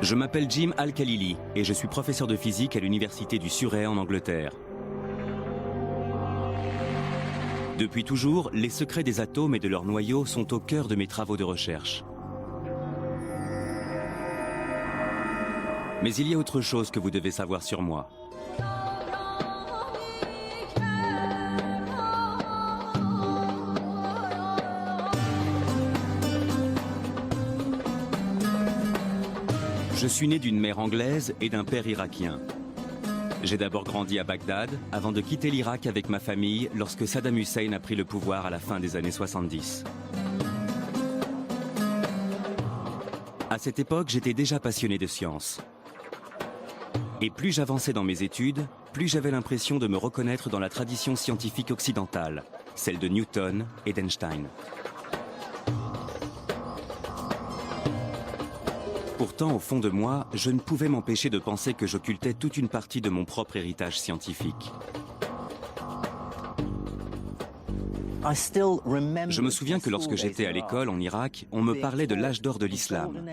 Je m'appelle Jim Al-Khalili et je suis professeur de physique à l'université du Surrey en Angleterre. Depuis toujours, les secrets des atomes et de leurs noyaux sont au cœur de mes travaux de recherche. Mais il y a autre chose que vous devez savoir sur moi. Je suis né d'une mère anglaise et d'un père irakien. J'ai d'abord grandi à Bagdad avant de quitter l'Irak avec ma famille lorsque Saddam Hussein a pris le pouvoir à la fin des années 70. À cette époque, j'étais déjà passionné de science. Et plus j'avançais dans mes études, plus j'avais l'impression de me reconnaître dans la tradition scientifique occidentale, celle de Newton et d'Einstein. Pourtant, au fond de moi, je ne pouvais m'empêcher de penser que j'occultais toute une partie de mon propre héritage scientifique. Je me souviens que lorsque j'étais à l'école en Irak, on me parlait de l'âge d'or de l'islam,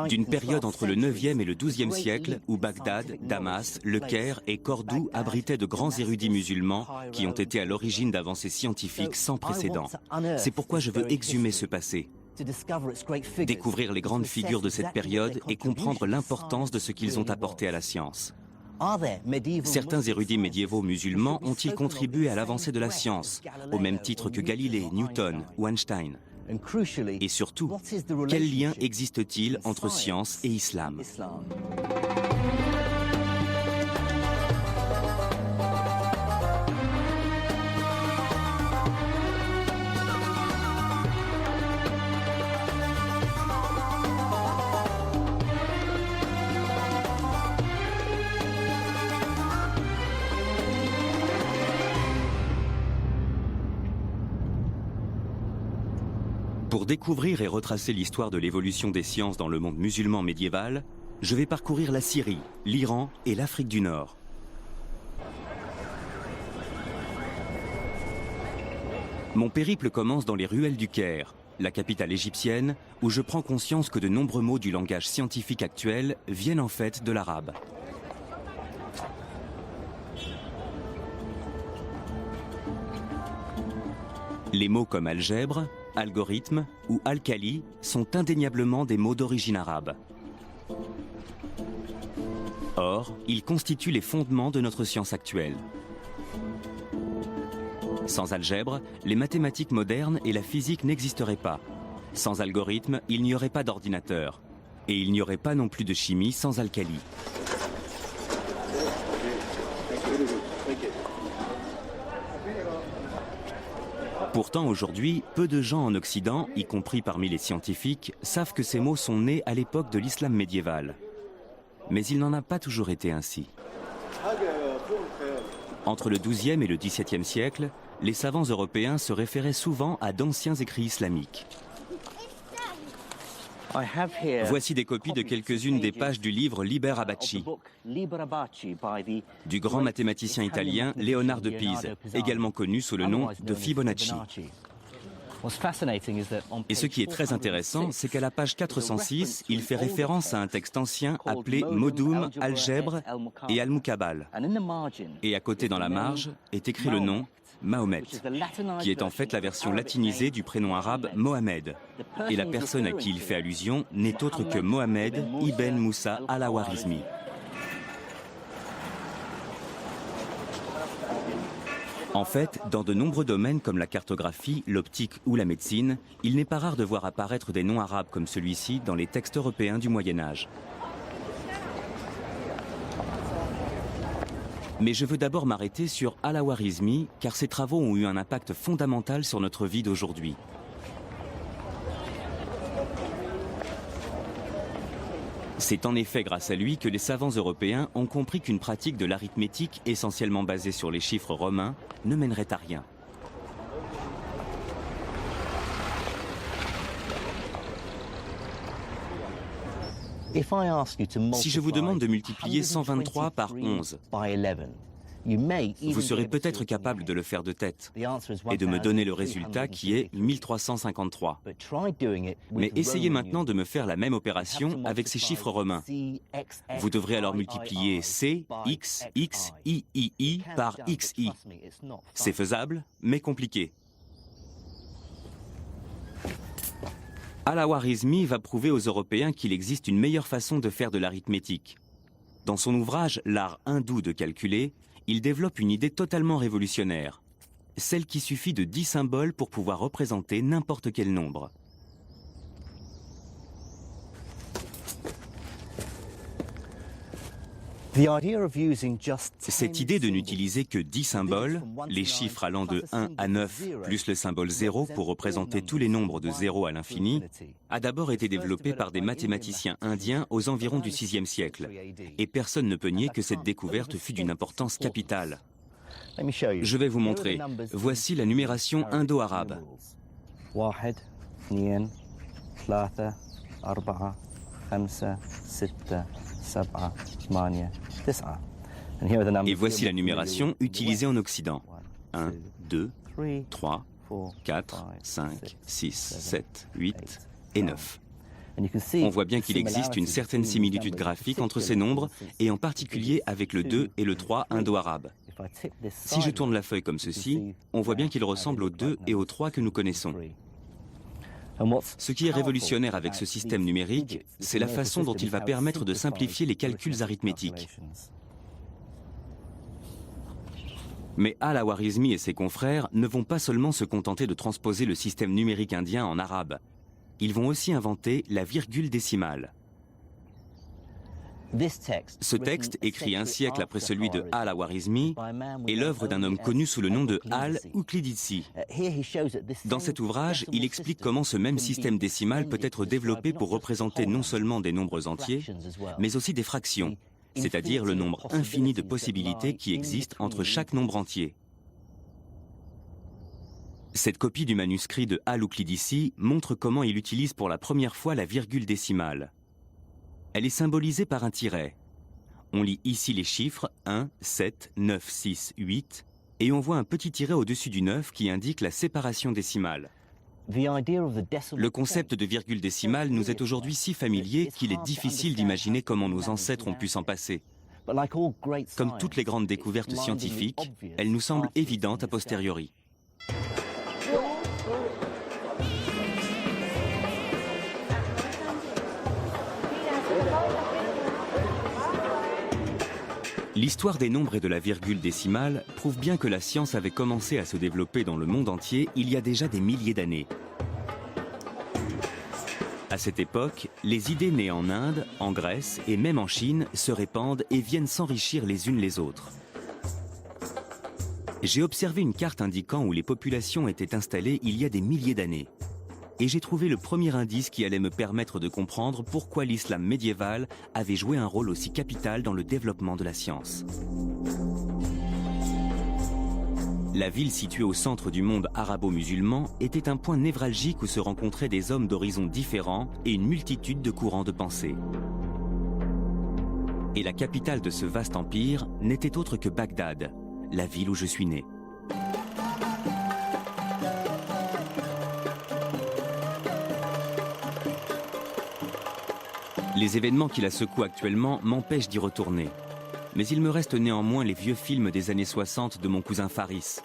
d'une période entre le 9e et le 12e siècle où Bagdad, Damas, Le Caire et Cordoue abritaient de grands érudits musulmans qui ont été à l'origine d'avancées scientifiques sans précédent. C'est pourquoi je veux exhumer ce passé, découvrir les grandes figures de cette période et comprendre l'importance de ce qu'ils ont apporté à la science. Certains érudits médiévaux musulmans ont-ils contribué à l'avancée de la science, au même titre que Galilée, Newton ou Einstein? Et surtout, quel lien existe-t-il entre science et islam? Pour découvrir et retracer l'histoire de l'évolution des sciences dans le monde musulman médiéval, je vais parcourir la Syrie, l'Iran et l'Afrique du Nord. Mon périple commence dans les ruelles du Caire, la capitale égyptienne, où je prends conscience que de nombreux mots du langage scientifique actuel viennent en fait de l'arabe. Les mots comme algèbre, algorithme ou alcali sont indéniablement des mots d'origine arabe. Or, ils constituent les fondements de notre science actuelle. Sans algèbre, les mathématiques modernes et la physique n'existeraient pas. Sans algorithme, il n'y aurait pas d'ordinateur. Et il n'y aurait pas non plus de chimie sans alcali. Pourtant, aujourd'hui, peu de gens en Occident, y compris parmi les scientifiques, savent que ces mots sont nés à l'époque de l'islam médiéval. Mais il n'en a pas toujours été ainsi. Entre le XIIe et le XVIIe siècle, les savants européens se référaient souvent à d'anciens écrits islamiques. Voici des copies de quelques-unes des pages du livre Liber Abaci, du grand mathématicien italien Léonard de Pise, également connu sous le nom de Fibonacci. Et ce qui est très intéressant, c'est qu'à la page 406, il fait référence à un texte ancien appelé Modum, Algèbre et Al-Mukabal. Et à côté dans la marge est écrit le nom Mahomet, qui est en fait la version latinisée du prénom arabe Mohamed. Et la personne à qui il fait allusion n'est autre que Mohamed ibn Moussa al-Khwarizmi. En fait, dans de nombreux domaines comme la cartographie, l'optique ou la médecine, il n'est pas rare de voir apparaître des noms arabes comme celui-ci dans les textes européens du Moyen-Âge. Mais je veux d'abord m'arrêter sur al-Khwarizmi, car ses travaux ont eu un impact fondamental sur notre vie d'aujourd'hui. C'est en effet grâce à lui que les savants européens ont compris qu'une pratique de l'arithmétique essentiellement basée sur les chiffres romains ne mènerait à rien. Si je vous demande de multiplier 123 par 11, Vous serez peut-être capable de le faire de tête et de me donner le résultat qui est 1353. Mais essayez maintenant de me faire la même opération avec ces chiffres romains. Vous devrez alors multiplier C, X, X, I par XI. C'est faisable, mais compliqué. Al-Khwarizmi va prouver aux Européens qu'il existe une meilleure façon de faire de l'arithmétique. Dans son ouvrage « L'art hindou de calculer », il développe une idée totalement révolutionnaire, celle qu'il suffit de 10 symboles pour pouvoir représenter n'importe quel nombre. Cette idée de n'utiliser que 10 symboles, les chiffres allant de 1 à 9, plus le symbole 0 pour représenter tous les nombres de 0 à l'infini, a d'abord été développée par des mathématiciens indiens aux environs du VIe siècle. Et personne ne peut nier que cette découverte fut d'une importance capitale. Je vais vous montrer. Voici la numération indo-arabe. Et voici la numération utilisée en Occident. 1, 2, 3, 4, 5, 6, 7, 8 et 9. On voit bien qu'il existe une certaine similitude graphique entre ces nombres, et en particulier avec le 2 et le 3 indo-arabe. Si je tourne la feuille comme ceci, on voit bien qu'il ressemble au 2 et au 3 que nous connaissons. Ce qui est révolutionnaire avec ce système numérique, c'est la façon dont il va permettre de simplifier les calculs arithmétiques. Mais Al-Khwarizmi et ses confrères ne vont pas seulement se contenter de transposer le système numérique indien en arabe. Ils vont aussi inventer la virgule décimale. Ce texte, écrit un siècle après celui de Al-Khwarizmi, est l'œuvre d'un homme connu sous le nom de Al-Uqlidisi. Dans cet ouvrage, il explique comment ce même système décimal peut être développé pour représenter non seulement des nombres entiers, mais aussi des fractions, c'est-à-dire le nombre infini de possibilités qui existent entre chaque nombre entier. Cette copie du manuscrit de Al-Uqlidisi montre comment il utilise pour la première fois la virgule décimale. Elle est symbolisée par un tiret. On lit ici les chiffres 1, 7, 9, 6, 8, et on voit un petit tiret au-dessus du 9 qui indique la séparation décimale. Le concept de virgule décimale nous est aujourd'hui si familier qu'il est difficile d'imaginer comment nos ancêtres ont pu s'en passer. Comme toutes les grandes découvertes scientifiques, elle nous semble évidente a posteriori. L'histoire des nombres et de la virgule décimale prouve bien que la science avait commencé à se développer dans le monde entier il y a déjà des milliers d'années. À cette époque, les idées nées en Inde, en Grèce et même en Chine se répandent et viennent s'enrichir les unes les autres. J'ai observé une carte indiquant où les populations étaient installées il y a des milliers d'années. Et j'ai trouvé le premier indice qui allait me permettre de comprendre pourquoi l'islam médiéval avait joué un rôle aussi capital dans le développement de la science. La ville située au centre du monde arabo-musulman était un point névralgique où se rencontraient des hommes d'horizons différents et une multitude de courants de pensée. Et la capitale de ce vaste empire n'était autre que Bagdad, la ville où je suis né. Les événements qui la secouent actuellement m'empêchent d'y retourner. Mais il me reste néanmoins les vieux films des années 60 de mon cousin Faris.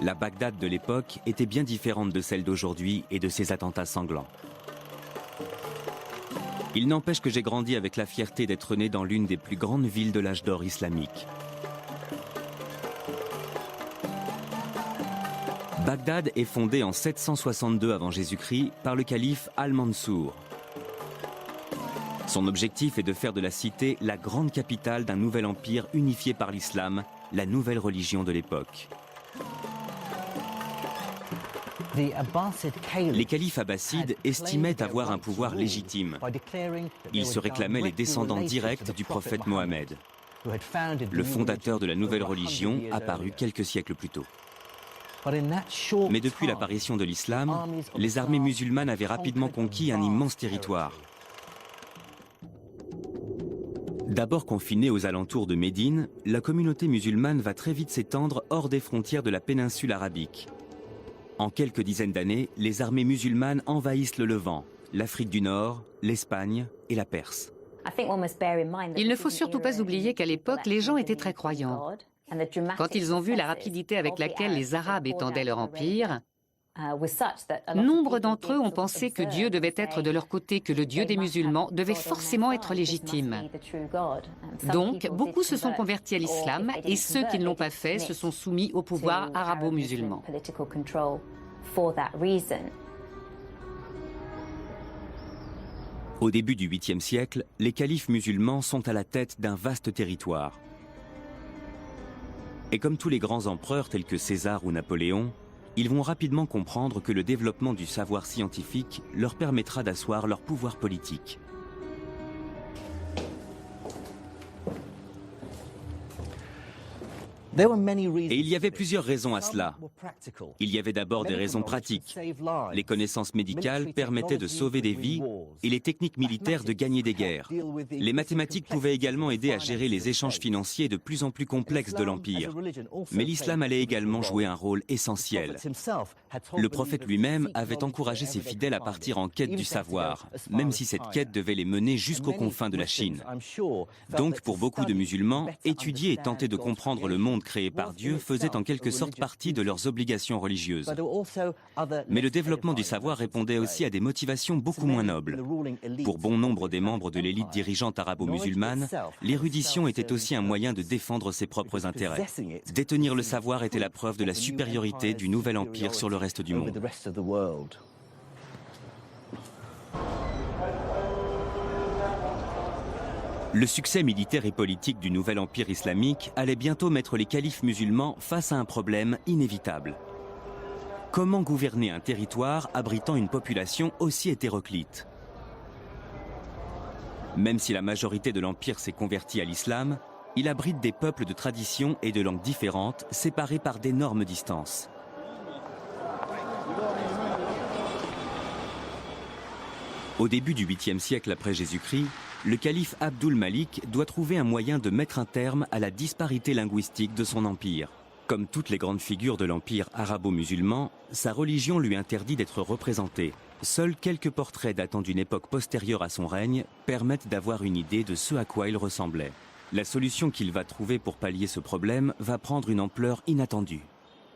La Bagdad de l'époque était bien différente de celle d'aujourd'hui et de ses attentats sanglants. Il n'empêche que j'ai grandi avec la fierté d'être né dans l'une des plus grandes villes de l'âge d'or islamique. Bagdad est fondée en 762 avant Jésus-Christ par le calife Al-Mansour. Son objectif est de faire de la cité la grande capitale d'un nouvel empire unifié par l'islam, la nouvelle religion de l'époque. Les califes abbassides estimaient avoir un pouvoir légitime. Ils se réclamaient les descendants directs du prophète Mohammed, le fondateur de la nouvelle religion apparue quelques siècles plus tôt. Mais depuis l'apparition de l'islam, les armées musulmanes avaient rapidement conquis un immense territoire. D'abord confinée aux alentours de Médine, la communauté musulmane va très vite s'étendre hors des frontières de la péninsule arabique. En quelques dizaines d'années, les armées musulmanes envahissent le Levant, l'Afrique du Nord, l'Espagne et la Perse. Il ne faut surtout pas oublier qu'à l'époque, les gens étaient très croyants. Quand ils ont vu la rapidité avec laquelle les Arabes étendaient leur empire, nombre d'entre eux ont pensé que Dieu devait être de leur côté, que le Dieu des musulmans devait forcément être légitime. Donc, beaucoup se sont convertis à l'islam et ceux qui ne l'ont pas fait se sont soumis au pouvoir arabo-musulman. Au début du 8e siècle, les califes musulmans sont à la tête d'un vaste territoire. Et comme tous les grands empereurs tels que César ou Napoléon, ils vont rapidement comprendre que le développement du savoir scientifique leur permettra d'asseoir leur pouvoir politique. Et il y avait plusieurs raisons à cela. Il y avait d'abord des raisons pratiques. Les connaissances médicales permettaient de sauver des vies et les techniques militaires de gagner des guerres. Les mathématiques pouvaient également aider à gérer les échanges financiers de plus en plus complexes de l'Empire. Mais l'islam allait également jouer un rôle essentiel. Le prophète lui-même avait encouragé ses fidèles à partir en quête du savoir, même si cette quête devait les mener jusqu'aux confins de la Chine. Donc, pour beaucoup de musulmans, étudier et tenter de comprendre le monde créé par Dieu faisait en quelque sorte partie de leurs obligations religieuses. Mais le développement du savoir répondait aussi à des motivations beaucoup moins nobles. Pour bon nombre des membres de l'élite dirigeante arabo-musulmane, l'érudition était aussi un moyen de défendre ses propres intérêts. Détenir le savoir était la preuve de la supériorité du nouvel empire sur le reste du monde. Le succès militaire et politique du nouvel empire islamique allait bientôt mettre les califes musulmans face à un problème inévitable. Comment gouverner un territoire abritant une population aussi hétéroclite? Même si la majorité de l'empire s'est convertie à l'islam, il abrite des peuples de traditions et de langues différentes, séparés par d'énormes distances. Au début du 8e siècle après Jésus-Christ, le calife Abdul Malik doit trouver un moyen de mettre un terme à la disparité linguistique de son empire. Comme toutes les grandes figures de l'empire arabo-musulman, sa religion lui interdit d'être représentée. Seuls quelques portraits datant d'une époque postérieure à son règne permettent d'avoir une idée de ce à quoi il ressemblait. La solution qu'il va trouver pour pallier ce problème va prendre une ampleur inattendue.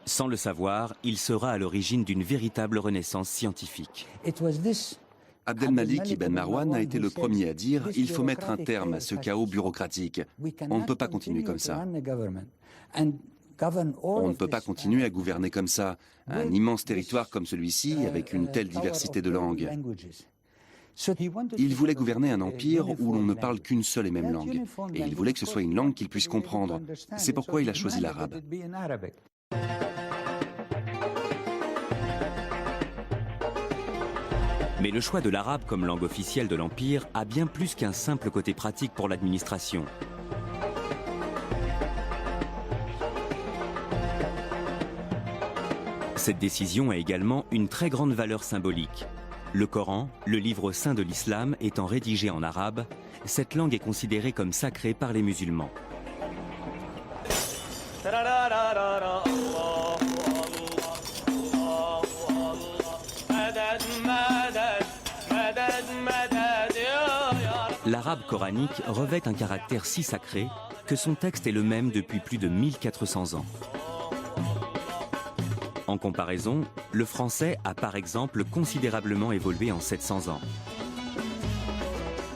Sans le savoir, il sera à l'origine d'une véritable renaissance scientifique. Abdelmalik Ibn Marwan a été le premier à dire « il faut mettre un terme à ce chaos bureaucratique. On ne peut pas continuer comme ça. On ne peut pas continuer à gouverner comme ça, un immense territoire comme celui-ci avec une telle diversité de langues. » Il voulait gouverner un empire où l'on ne parle qu'une seule et même langue. Et il voulait que ce soit une langue qu'il puisse comprendre. C'est pourquoi il a choisi l'arabe. Mais le choix de l'arabe comme langue officielle de l'Empire a bien plus qu'un simple côté pratique pour l'administration. Cette décision a également une très grande valeur symbolique. Le Coran, le livre saint de l'islam, étant rédigé en arabe, cette langue est considérée comme sacrée par les musulmans. L'arabe coranique revêt un caractère si sacré que son texte est le même depuis plus de 1400 ans. En comparaison, le français a par exemple considérablement évolué en 700 ans.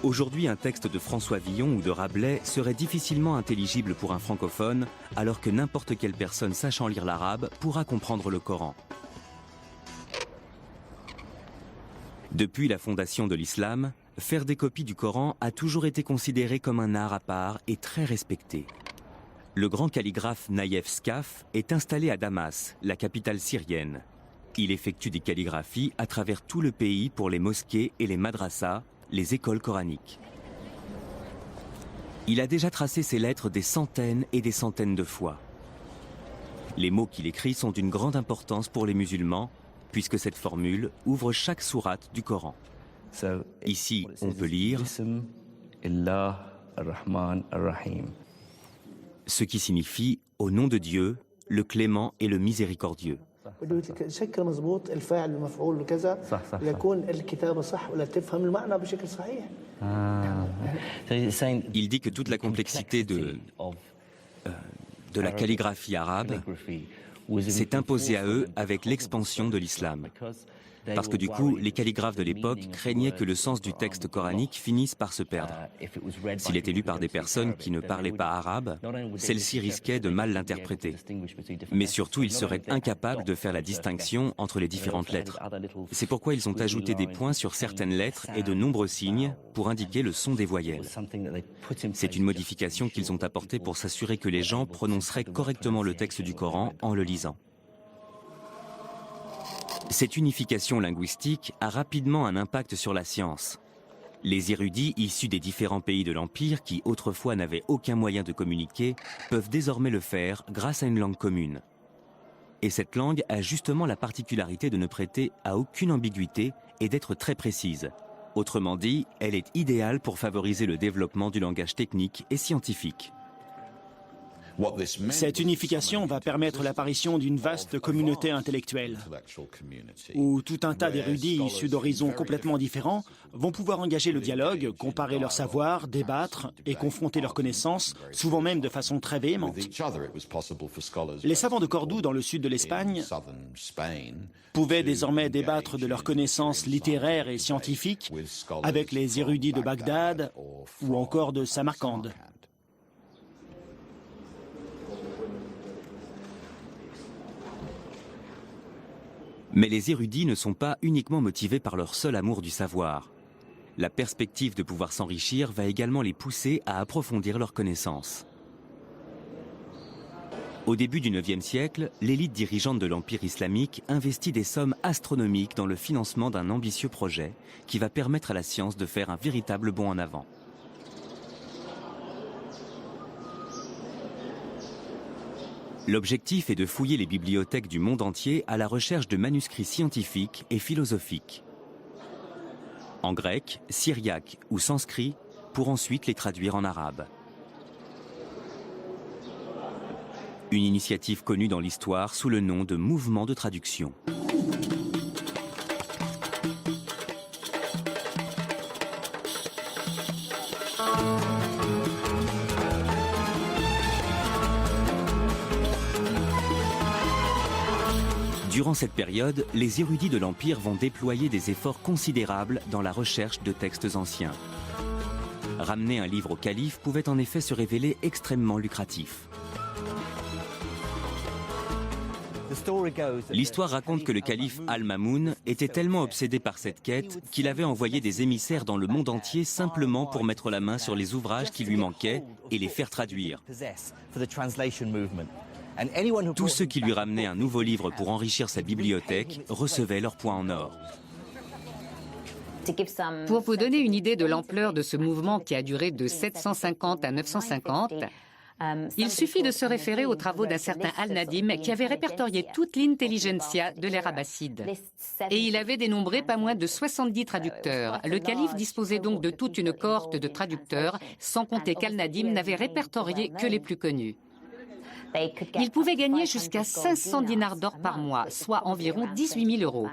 Aujourd'hui, un texte de François Villon ou de Rabelais serait difficilement intelligible pour un francophone, alors que n'importe quelle personne sachant lire l'arabe pourra comprendre le Coran. Depuis la fondation de l'islam, faire des copies du Coran a toujours été considéré comme un art à part et très respecté. Le grand calligraphe Naïef Skaf est installé à Damas, la capitale syrienne. Il effectue des calligraphies à travers tout le pays pour les mosquées et les madrassas, les écoles coraniques. Il a déjà tracé ses lettres des centaines et des centaines de fois. Les mots qu'il écrit sont d'une grande importance pour les musulmans, puisque cette formule ouvre chaque sourate du Coran. Ici, on peut lire Ce qui signifie « au nom de Dieu, le clément et le miséricordieux ». Il dit que toute la complexité de la calligraphie arabe s'est imposée à eux avec l'expansion de l'islam. Parce que du coup, les calligraphes de l'époque craignaient que le sens du texte coranique finisse par se perdre. S'il était lu par des personnes qui ne parlaient pas arabe, celles-ci risquaient de mal l'interpréter. Mais surtout, ils seraient incapables de faire la distinction entre les différentes lettres. C'est pourquoi ils ont ajouté des points sur certaines lettres et de nombreux signes pour indiquer le son des voyelles. C'est une modification qu'ils ont apportée pour s'assurer que les gens prononceraient correctement le texte du Coran en le lisant. Cette unification linguistique a rapidement un impact sur la science. Les érudits issus des différents pays de l'Empire, qui autrefois n'avaient aucun moyen de communiquer, peuvent désormais le faire grâce à une langue commune. Et cette langue a justement la particularité de ne prêter à aucune ambiguïté et d'être très précise. Autrement dit, elle est idéale pour favoriser le développement du langage technique et scientifique. Cette unification va permettre l'apparition d'une vaste communauté intellectuelle, où tout un tas d'érudits issus d'horizons complètement différents vont pouvoir engager le dialogue, comparer leurs savoirs, débattre et confronter leurs connaissances, souvent même de façon très véhémente. Les savants de Cordoue, dans le sud de l'Espagne, pouvaient désormais débattre de leurs connaissances littéraires et scientifiques avec les érudits de Bagdad ou encore de Samarcande. Mais les érudits ne sont pas uniquement motivés par leur seul amour du savoir. La perspective de pouvoir s'enrichir va également les pousser à approfondir leurs connaissances. Au début du IXe siècle, l'élite dirigeante de l'Empire islamique investit des sommes astronomiques dans le financement d'un ambitieux projet qui va permettre à la science de faire un véritable bond en avant. L'objectif est de fouiller les bibliothèques du monde entier à la recherche de manuscrits scientifiques et philosophiques. En grec, syriaque ou sanskrit, pour ensuite les traduire en arabe. Une initiative connue dans l'histoire sous le nom de mouvement de traduction. Durant cette période, les érudits de l'Empire vont déployer des efforts considérables dans la recherche de textes anciens. Ramener un livre au calife pouvait en effet se révéler extrêmement lucratif. L'histoire raconte que le calife Al-Mamoun était tellement obsédé par cette quête qu'il avait envoyé des émissaires dans le monde entier simplement pour mettre la main sur les ouvrages qui lui manquaient et les faire traduire. Tous ceux qui lui ramenaient un nouveau livre pour enrichir sa bibliothèque recevaient leur point en or. Pour vous donner une idée de l'ampleur de ce mouvement qui a duré de 750 à 950, il suffit de se référer aux travaux d'un certain Al-Nadim qui avait répertorié toute l'intelligentsia de l'ère abbasside. Et il avait dénombré pas moins de 70 traducteurs. Le calife disposait donc de toute une cohorte de traducteurs, sans compter qu'Al-Nadim n'avait répertorié que les plus connus. Ils pouvaient gagner jusqu'à 500 dinars d'or par mois, soit environ 18 000 €,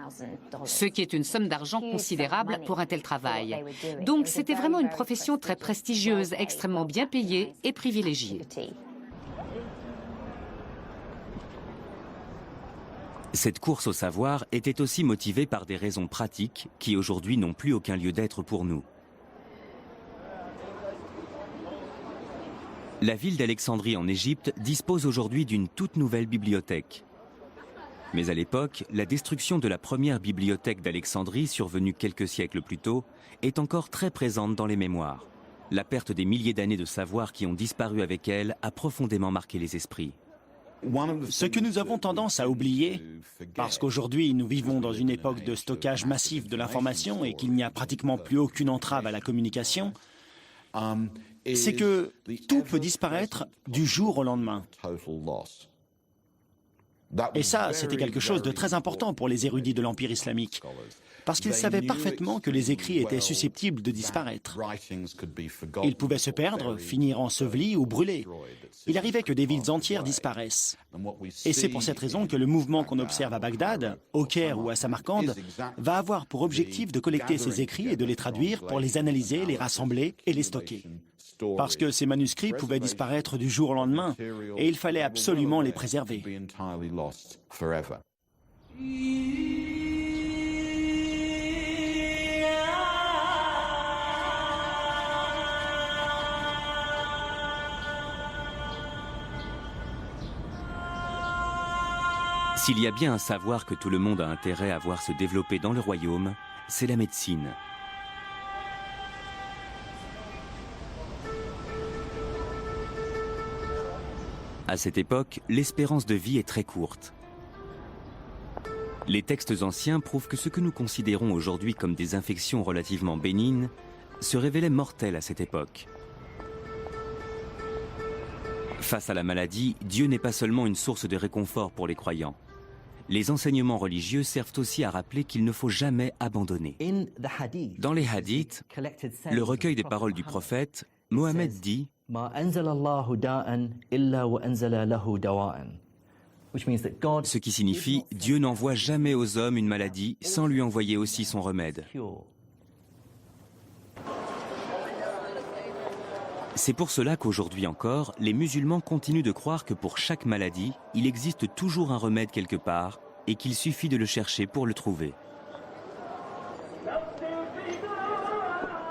ce qui est une somme d'argent considérable pour un tel travail. Donc c'était vraiment une profession très prestigieuse, extrêmement bien payée et privilégiée. Cette course au savoir était aussi motivée par des raisons pratiques qui aujourd'hui n'ont plus aucun lieu d'être pour nous. La ville d'Alexandrie en Égypte dispose aujourd'hui d'une toute nouvelle bibliothèque. Mais à l'époque, la destruction de la première bibliothèque d'Alexandrie, survenue quelques siècles plus tôt, est encore très présente dans les mémoires. La perte des milliers d'années de savoir qui ont disparu avec elle a profondément marqué les esprits. Ce que nous avons tendance à oublier, parce qu'aujourd'hui nous vivons dans une époque de stockage massif de l'information et qu'il n'y a pratiquement plus aucune entrave à la communication, c'est que tout peut disparaître du jour au lendemain. Et ça, c'était quelque chose de très important pour les érudits de l'Empire islamique, parce qu'ils savaient parfaitement que les écrits étaient susceptibles de disparaître. Ils pouvaient se perdre, finir ensevelis ou brûlés. Il arrivait que des villes entières disparaissent. Et c'est pour cette raison que le mouvement qu'on observe à Bagdad, au Caire ou à Samarcande va avoir pour objectif de collecter ces écrits et de les traduire pour les analyser, les rassembler et les stocker. Parce que ces manuscrits pouvaient disparaître du jour au lendemain et il fallait absolument les préserver. S'il y a bien un savoir que tout le monde a intérêt à voir se développer dans le royaume, c'est la médecine. À cette époque, l'espérance de vie est très courte. Les textes anciens prouvent que ce que nous considérons aujourd'hui comme des infections relativement bénignes se révélaient mortelles à cette époque. Face à la maladie, Dieu n'est pas seulement une source de réconfort pour les croyants. Les enseignements religieux servent aussi à rappeler qu'il ne faut jamais abandonner. Dans les hadiths, le recueil des paroles du prophète, Mohammed dit « Ce qui signifie « Dieu n'envoie jamais aux hommes une maladie sans lui envoyer aussi son remède ». C'est pour cela qu'aujourd'hui encore, les musulmans continuent de croire que pour chaque maladie, il existe toujours un remède quelque part et qu'il suffit de le chercher pour le trouver.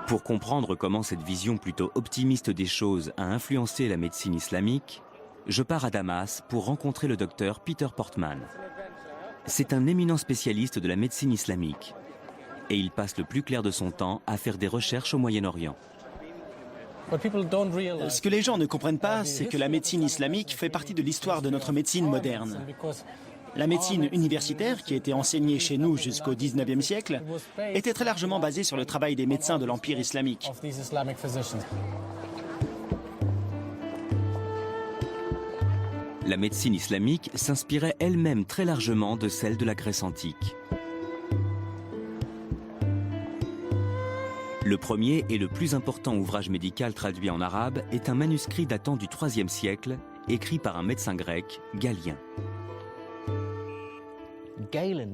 Pour comprendre comment cette vision plutôt optimiste des choses a influencé la médecine islamique, je pars à Damas pour rencontrer le docteur Peter Portman. C'est un éminent spécialiste de la médecine islamique et il passe le plus clair de son temps à faire des recherches au Moyen-Orient. Ce que les gens ne comprennent pas, c'est que la médecine islamique fait partie de l'histoire de notre médecine moderne. La médecine universitaire, qui était enseignée chez nous jusqu'au XIXe siècle, était très largement basée sur le travail des médecins de l'Empire islamique. La médecine islamique s'inspirait elle-même très largement de celle de la Grèce antique. Le premier et le plus important ouvrage médical traduit en arabe est un manuscrit datant du IIIe siècle, écrit par un médecin grec, Galien.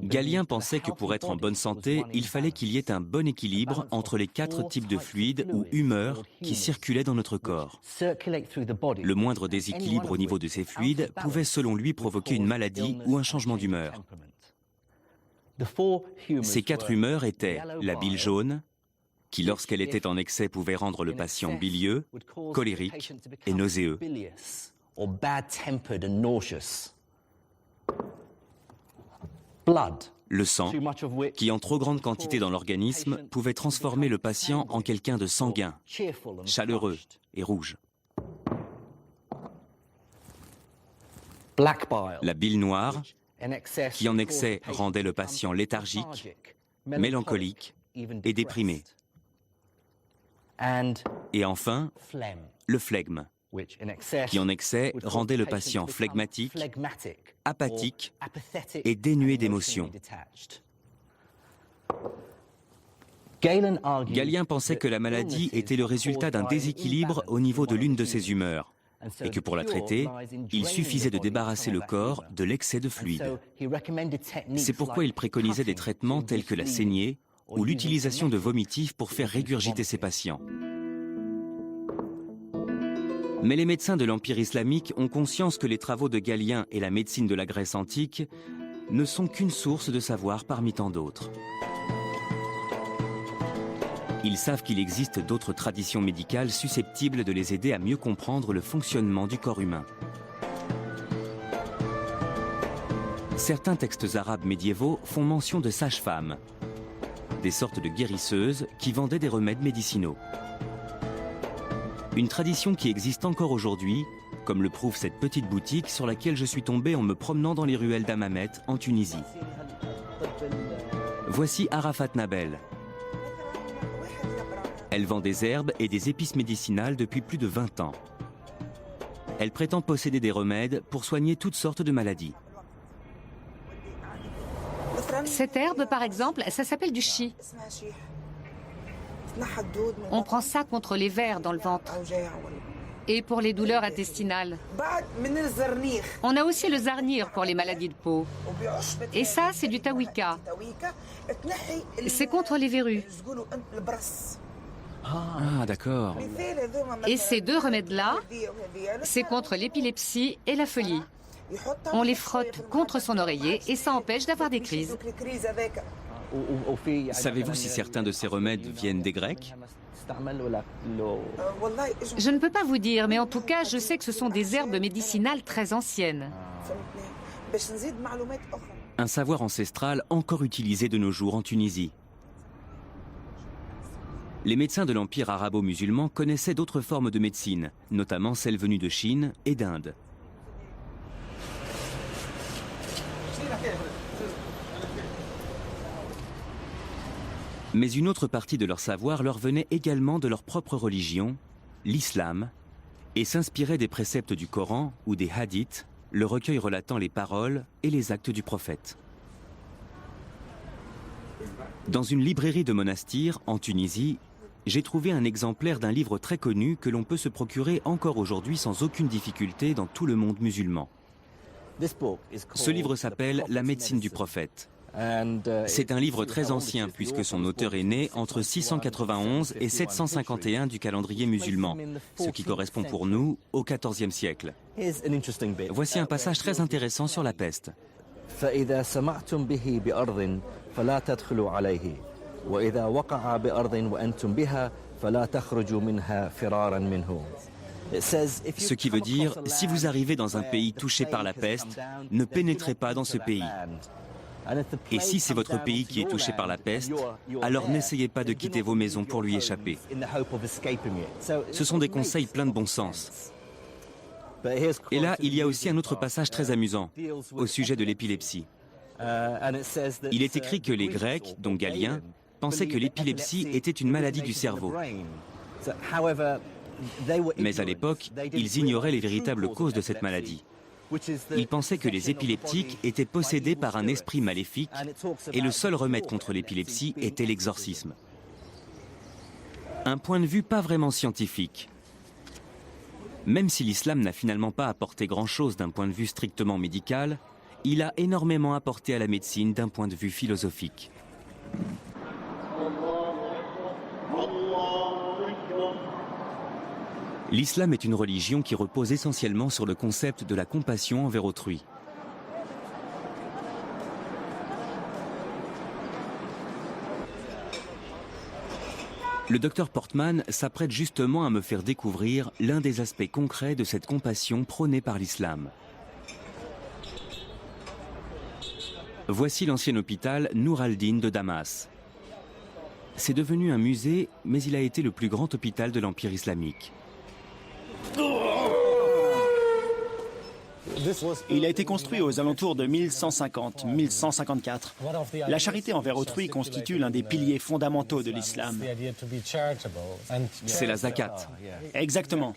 Galien pensait que pour être en bonne santé, il fallait qu'il y ait un bon équilibre entre les 4 types de fluides ou humeurs qui circulaient dans notre corps. Le moindre déséquilibre au niveau de ces fluides pouvait selon lui provoquer une maladie ou un changement d'humeur. Ces 4 humeurs étaient la bile jaune, qui lorsqu'elle était en excès pouvait rendre le patient bilieux, colérique et nauséeux. Le sang, qui en trop grande quantité dans l'organisme pouvait transformer le patient en quelqu'un de sanguin, chaleureux et rouge. La bile noire, qui en excès rendait le patient léthargique, mélancolique et déprimé. Et enfin, le flegme, qui en excès rendait le patient flegmatique, apathique et dénué d'émotions. Galien pensait que la maladie était le résultat d'un déséquilibre au niveau de l'une de ses humeurs et que pour la traiter, il suffisait de débarrasser le corps de l'excès de fluide. C'est pourquoi il préconisait des traitements tels que la saignée ou l'utilisation de vomitifs pour faire régurgiter ses patients. Mais les médecins de l'Empire islamique ont conscience que les travaux de Galien et la médecine de la Grèce antique ne sont qu'une source de savoir parmi tant d'autres. Ils savent qu'il existe d'autres traditions médicales susceptibles de les aider à mieux comprendre le fonctionnement du corps humain. Certains textes arabes médiévaux font mention de sages-femmes, des sortes de guérisseuses qui vendaient des remèdes médicinaux. Une tradition qui existe encore aujourd'hui, comme le prouve cette petite boutique sur laquelle je suis tombé en me promenant dans les ruelles d'Hammamet en Tunisie. Voici Arafat Nabel. Elle vend des herbes et des épices médicinales depuis plus de 20 ans. Elle prétend posséder des remèdes pour soigner toutes sortes de maladies. Cette herbe, par exemple, ça s'appelle du chi. On prend ça contre les vers dans le ventre et pour les douleurs intestinales. On a aussi le zarnir pour les maladies de peau. Et ça, c'est du tawika. C'est contre les verrues. Ah, d'accord. Et ces deux remèdes-là, c'est contre l'épilepsie et la folie. On les frotte contre son oreiller et ça empêche d'avoir des crises. Savez-vous si certains de ces remèdes viennent des Grecs? Je ne peux pas vous dire, mais en tout cas, je sais que ce sont des herbes médicinales très anciennes. Un savoir ancestral encore utilisé de nos jours en Tunisie. Les médecins de l'Empire arabo-musulman connaissaient d'autres formes de médecine, notamment celles venues de Chine et d'Inde. Mais une autre partie de leur savoir leur venait également de leur propre religion, l'islam, et s'inspirait des préceptes du Coran ou des hadiths, le recueil relatant les paroles et les actes du prophète. Dans une librairie de monastir en Tunisie, j'ai trouvé un exemplaire d'un livre très connu que l'on peut se procurer encore aujourd'hui sans aucune difficulté dans tout le monde musulman. Ce livre s'appelle « La médecine du prophète ». C'est un livre très ancien puisque son auteur est né entre 691 et 751 du calendrier musulman, ce qui correspond pour nous au XIVe siècle. Voici un passage très intéressant sur la peste. Ce qui veut dire, si vous arrivez dans un pays touché par la peste, ne pénétrez pas dans ce pays. Et si c'est votre pays qui est touché par la peste, alors n'essayez pas de quitter vos maisons pour lui échapper. Ce sont des conseils pleins de bon sens. Et là, il y a aussi un autre passage très amusant, au sujet de l'épilepsie. Il est écrit que les Grecs, dont Galien, pensaient que l'épilepsie était une maladie du cerveau. Mais à l'époque, ils ignoraient les véritables causes de cette maladie. Ils pensaient que les épileptiques étaient possédés par un esprit maléfique et le seul remède contre l'épilepsie était l'exorcisme. Un point de vue pas vraiment scientifique. Même si l'islam n'a finalement pas apporté grand-chose d'un point de vue strictement médical, il a énormément apporté à la médecine d'un point de vue philosophique. L'islam est une religion qui repose essentiellement sur le concept de la compassion envers autrui. Le docteur Portman s'apprête justement à me faire découvrir l'un des aspects concrets de cette compassion prônée par l'islam. Voici l'ancien hôpital Nour al-Din de Damas. C'est devenu un musée, mais il a été le plus grand hôpital de l'Empire islamique. Il a été construit aux alentours de 1150-1154. La charité envers autrui constitue l'un des piliers fondamentaux de l'islam. C'est la zakat. Exactement.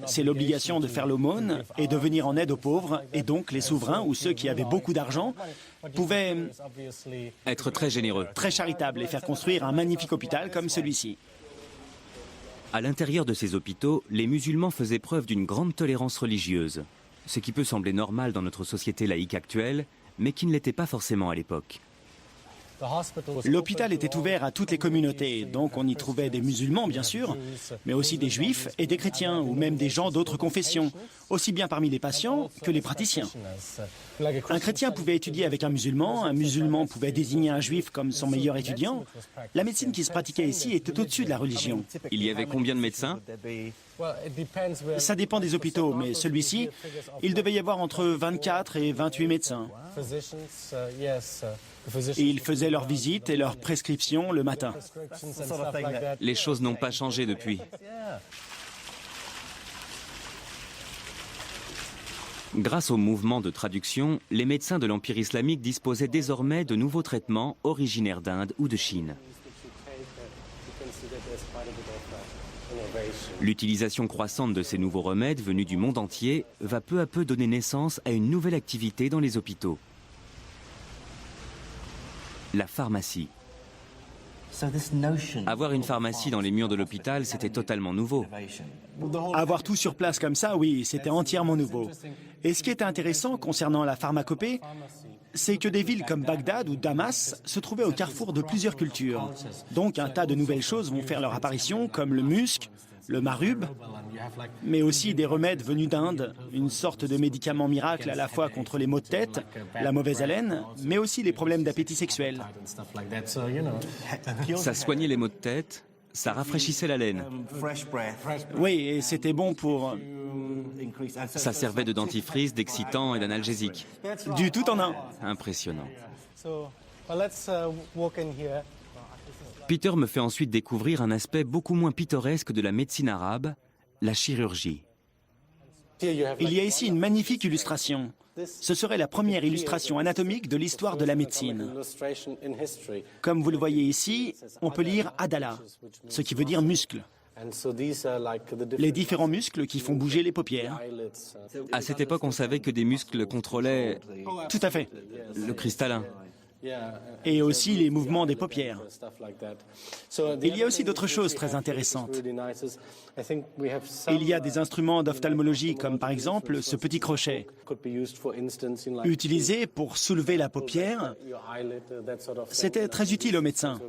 C'est l'obligation de faire l'aumône et de venir en aide aux pauvres, et donc les souverains ou ceux qui avaient beaucoup d'argent pouvaient être très généreux, très charitables et faire construire un magnifique hôpital comme celui-ci. À l'intérieur de ces hôpitaux, les musulmans faisaient preuve d'une grande tolérance religieuse, ce qui peut sembler normal dans notre société laïque actuelle, mais qui ne l'était pas forcément à l'époque. L'hôpital était ouvert à toutes les communautés, donc on y trouvait des musulmans bien sûr, mais aussi des juifs et des chrétiens, ou même des gens d'autres confessions, aussi bien parmi les patients que les praticiens. Un chrétien pouvait étudier avec un musulman pouvait désigner un juif comme son meilleur étudiant. La médecine qui se pratiquait ici était au-dessus de la religion. Il y avait combien de médecins ? Ça dépend des hôpitaux, mais celui-ci, il devait y avoir entre 24 et 28 médecins. Et ils faisaient leurs visites et leurs prescriptions le matin. Les choses n'ont pas changé depuis. Grâce au mouvement de traduction, les médecins de l'Empire islamique disposaient désormais de nouveaux traitements originaires d'Inde ou de Chine. L'utilisation croissante de ces nouveaux remèdes venus du monde entier va peu à peu donner naissance à une nouvelle activité dans les hôpitaux. la pharmacie. Avoir une pharmacie dans les murs de l'hôpital, c'était totalement nouveau. Avoir tout sur place comme ça, oui, c'était entièrement nouveau. Et ce qui était intéressant concernant la pharmacopée, c'est que des villes comme Bagdad ou Damas se trouvaient au carrefour de plusieurs cultures. Donc un tas de nouvelles choses vont faire leur apparition, comme le musc, le marub, mais aussi des remèdes venus d'Inde, une sorte de médicament miracle à la fois contre les maux de tête, la mauvaise haleine, mais aussi les problèmes d'appétit sexuel. Ça soignait les maux de tête, ça rafraîchissait la laine. Oui, et c'était bon pour... Ça servait de dentifrice, d'excitant et d'analgésique. Du tout en un. Impressionnant. Peter me fait ensuite découvrir un aspect beaucoup moins pittoresque de la médecine arabe, la chirurgie. Il y a ici une magnifique illustration. Ce serait la première illustration anatomique de l'histoire de la médecine. Comme vous le voyez ici, on peut lire Adala, ce qui veut dire muscle. Les différents muscles qui font bouger les paupières. À cette époque, on savait que des muscles contrôlaient Tout à fait. le cristallin. Et aussi les mouvements des paupières. Il y a aussi d'autres choses très intéressantes. Il y a des instruments d'ophtalmologie comme par exemple ce petit crochet, utilisé pour soulever la paupière. C'était très utile aux médecins.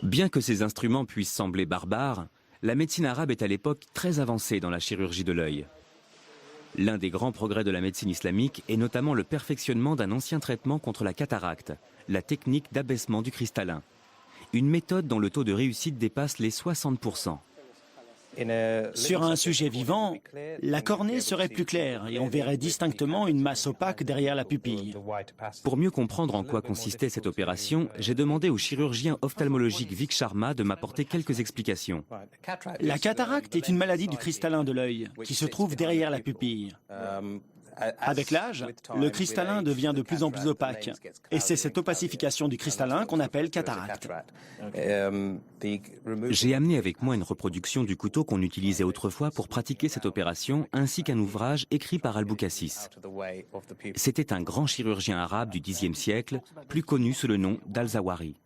Bien que ces instruments puissent sembler barbares, la médecine arabe est à l'époque très avancée dans la chirurgie de l'œil. L'un des grands progrès de la médecine islamique est notamment le perfectionnement d'un ancien traitement contre la cataracte, la technique d'abaissement du cristallin. Une méthode dont le taux de réussite dépasse les 60%. Sur un sujet vivant, la cornée serait plus claire et on verrait distinctement une masse opaque derrière la pupille. Pour mieux comprendre en quoi consistait cette opération, j'ai demandé au chirurgien ophtalmologique Vic Sharma de m'apporter quelques explications. La cataracte est une maladie du cristallin de l'œil qui se trouve derrière la pupille. Avec l'âge, le cristallin devient de plus en plus opaque. Et c'est cette opacification du cristallin qu'on appelle cataracte. J'ai amené avec moi une reproduction du couteau qu'on utilisait autrefois pour pratiquer cette opération, ainsi qu'un ouvrage écrit par Al-Boucassis. C'était un grand chirurgien arabe du Xe siècle, plus connu sous le nom d'Al-Zawahiri.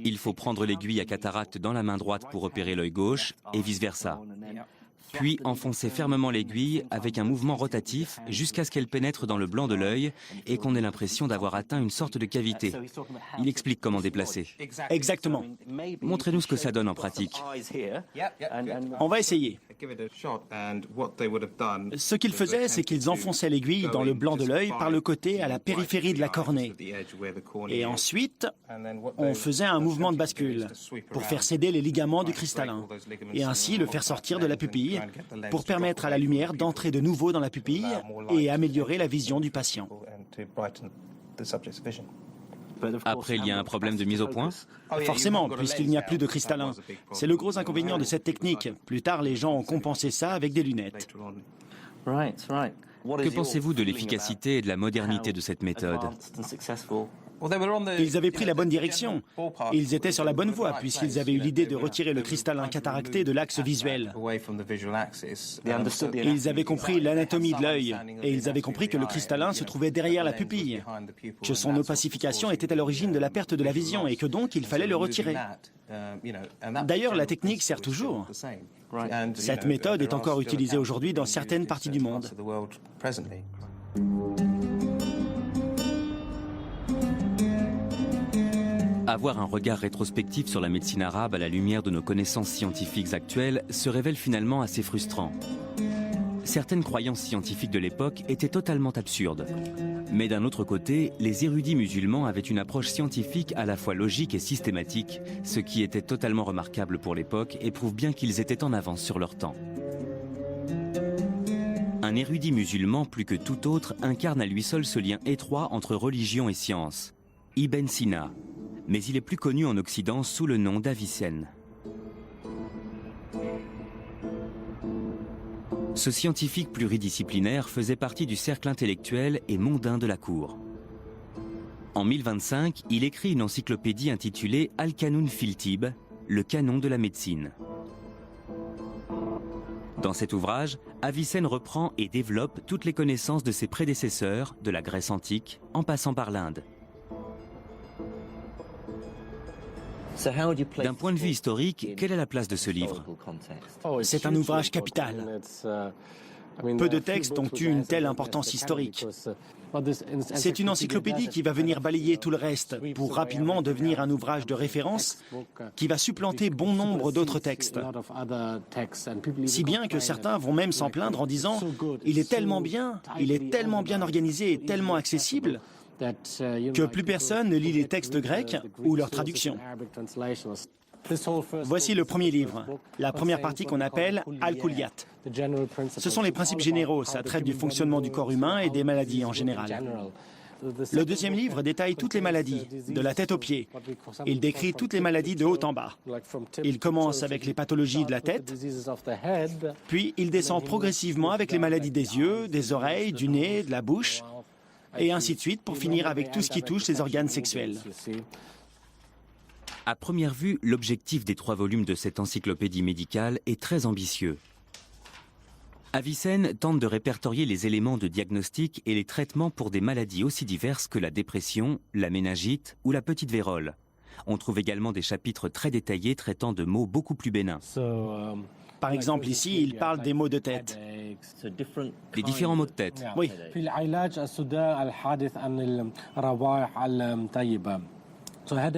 Il faut prendre l'aiguille à cataracte dans la main droite pour opérer l'œil gauche et vice-versa. Puis enfoncer fermement l'aiguille avec un mouvement rotatif jusqu'à ce qu'elle pénètre dans le blanc de l'œil et qu'on ait l'impression d'avoir atteint une sorte de cavité. Il explique comment déplacer. Exactement. Montrez-nous ce que ça donne en pratique. On va essayer. Ce qu'ils faisaient, c'est qu'ils enfonçaient l'aiguille dans le blanc de l'œil par le côté à la périphérie de la cornée. Et ensuite, on faisait un mouvement de bascule pour faire céder les ligaments du cristallin et ainsi le faire sortir de la pupille pour permettre à la lumière d'entrer de nouveau dans la pupille et améliorer la vision du patient. Après, il y a un problème de mise au point? Forcément, puisqu'il n'y a plus de cristallin. C'est le gros inconvénient de cette technique. Plus tard, les gens ont compensé ça avec des lunettes. Que pensez-vous de l'efficacité et de la modernité de cette méthode? Ils avaient pris la bonne direction. Ils étaient sur la bonne voie, puisqu'ils avaient eu l'idée de retirer le cristallin cataracté de l'axe visuel. Ils avaient compris l'anatomie de l'œil, et ils avaient compris que le cristallin se trouvait derrière la pupille, que son opacification était à l'origine de la perte de la vision, et que donc il fallait le retirer. D'ailleurs, la technique sert toujours. Cette méthode est encore utilisée aujourd'hui dans certaines parties du monde. Avoir un regard rétrospectif sur la médecine arabe à la lumière de nos connaissances scientifiques actuelles se révèle finalement assez frustrant. Certaines croyances scientifiques de l'époque étaient totalement absurdes. Mais d'un autre côté, les érudits musulmans avaient une approche scientifique à la fois logique et systématique, ce qui était totalement remarquable pour l'époque et prouve bien qu'ils étaient en avance sur leur temps. Un érudit musulman, plus que tout autre, incarne à lui seul ce lien étroit entre religion et science. Ibn Sina. Mais il est plus connu en Occident sous le nom d'Avicenne. Ce scientifique pluridisciplinaire faisait partie du cercle intellectuel et mondain de la cour. En 1025, il écrit une encyclopédie intitulée Al-Qanun fil Tibb, le canon de la médecine. Dans cet ouvrage, Avicenne reprend et développe toutes les connaissances de ses prédécesseurs, de la Grèce antique, en passant par l'Inde. D'un point de vue historique, quelle est la place de ce livre? C'est un ouvrage capital. Peu de textes ont eu une telle importance historique. C'est une encyclopédie qui va venir balayer tout le reste pour rapidement devenir un ouvrage de référence qui va supplanter bon nombre d'autres textes. Si bien que certains vont même s'en plaindre en disant « il est tellement bien organisé et tellement accessible que plus personne ne lit les textes grecs ou leurs traductions ». Voici le premier livre, la première partie qu'on appelle Al-Kulliyat. Ce sont les principes généraux, ça traite du fonctionnement du corps humain et des maladies en général. Le deuxième livre détaille toutes les maladies, de la tête aux pieds. Il décrit toutes les maladies de haut en bas. Il commence avec les pathologies de la tête, puis il descend progressivement avec les maladies des yeux, des oreilles, du nez, de la bouche, et ainsi de suite pour finir avec tout ce qui touche les organes sexuels. À première vue, l'objectif des 3 volumes de cette encyclopédie médicale est très ambitieux. Avicenne tente de répertorier les éléments de diagnostic et les traitements pour des maladies aussi diverses que la dépression, la méningite ou la petite vérole. On trouve également des chapitres très détaillés traitant de maux beaucoup plus bénins. Par exemple, ici, il parle des maux de tête. Des différents maux de tête. Oui.